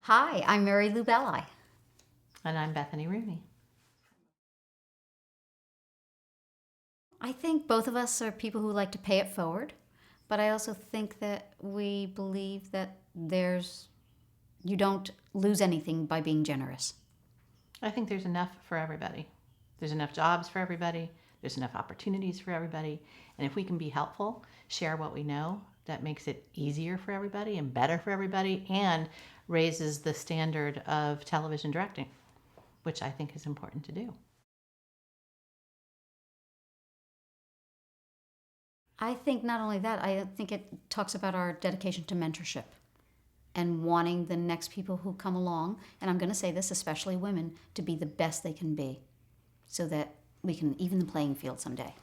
Hi, I'm Mary Lou Belli. And I'm Bethany Rooney. I think both of us are people who like to pay it forward, but I also think that we believe that you don't lose anything by being generous. I think there's enough for everybody. There's enough jobs for everybody. There's enough opportunities for everybody. And if we can be helpful, share what we know, that makes it easier for everybody and better for everybody and raises the standard of television directing, which I think is important to do. I think not only that, I think it talks about our dedication to mentorship and wanting the next people who come along, and I'm going to say this, especially women, to be the best they can be so that we can even the playing field someday.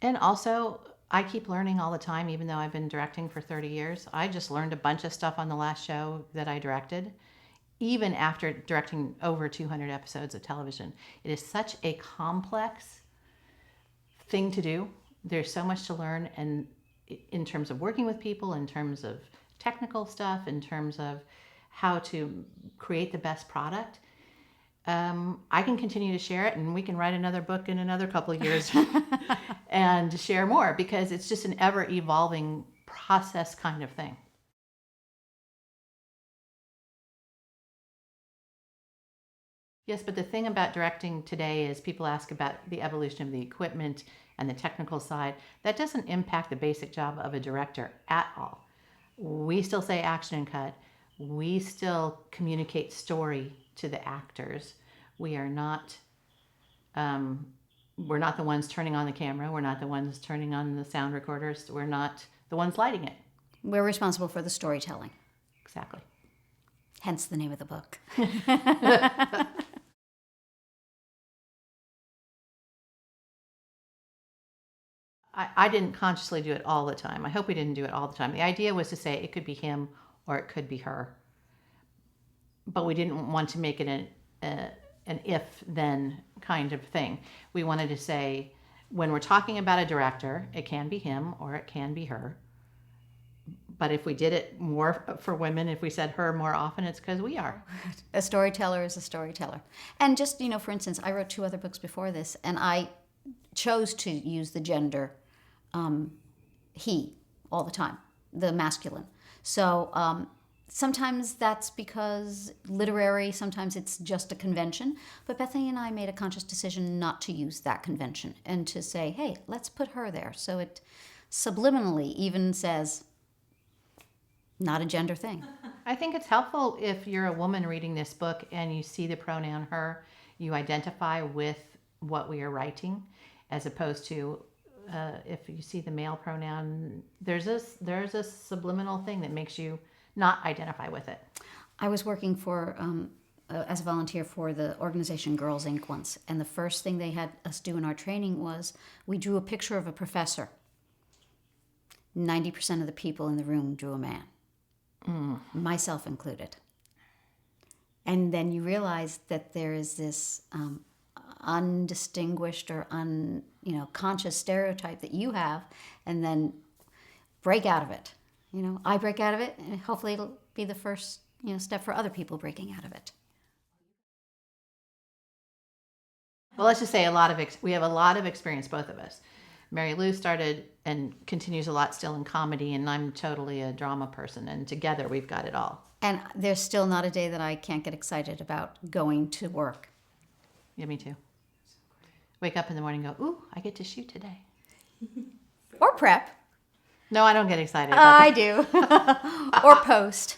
And also, I keep learning all the time, even though I've been directing for 30 years. I just learned a bunch of stuff on the last show that I directed, even after directing over 200 episodes of television. It is such a complex thing to do. There's so much to learn, and in terms of working with people, in terms of technical stuff, in terms of how to create the best product. I can continue to share it, and we can write another book in another couple of years and share more, because it's just an ever evolving process kind of thing. Yes, but the thing about directing today is people ask about the evolution of the equipment and the technical side. That doesn't impact the basic job of a director at all. We still say action and cut. We still communicate story to the actors. We are not, we're not the ones turning on the camera. We're not the ones turning on the sound recorders. We're not the ones lighting it. We're responsible for the storytelling. Exactly. Hence the name of the book. I didn't consciously do it all the time. I hope we didn't do it all the time. The idea was to say it could be him or it could be her. But we didn't want to make it an if-then kind of thing. We wanted to say, when we're talking about a director, it can be him or it can be her. But if we did it more for women, if we said her more often, it's because we are. A storyteller is a storyteller. And just, for instance, I wrote 2 other books before this, and I chose to use the gender he all the time, the masculine. So sometimes that's because literary, sometimes it's just a convention. But Bethany and I made a conscious decision not to use that convention and to say, hey, let's put her there. So it subliminally even says, not a gender thing. I think it's helpful if you're a woman reading this book and you see the pronoun her, you identify with what we are writing, as opposed to if you see the male pronoun, there's a subliminal thing that makes you not identify with it. I was working for as a volunteer for the organization Girls Inc. once, and the first thing they had us do in our training was we drew a picture of a professor. 90% of the people in the room drew a man, myself included. And then you realize that there is this undistinguished or conscious stereotype that you have, and then break out of it. I break out of it, and hopefully it'll be the first step for other people breaking out of it. Well, let's just say we have a lot of experience, both of us. Mary Lou started and continues a lot still in comedy, and I'm totally a drama person, and together we've got it all. And there's still not a day that I can't get excited about going to work. Yeah, me too. Wake up in the morning and go, ooh, I get to shoot today. Or prep. No, I don't get excited about that. I do. Or post.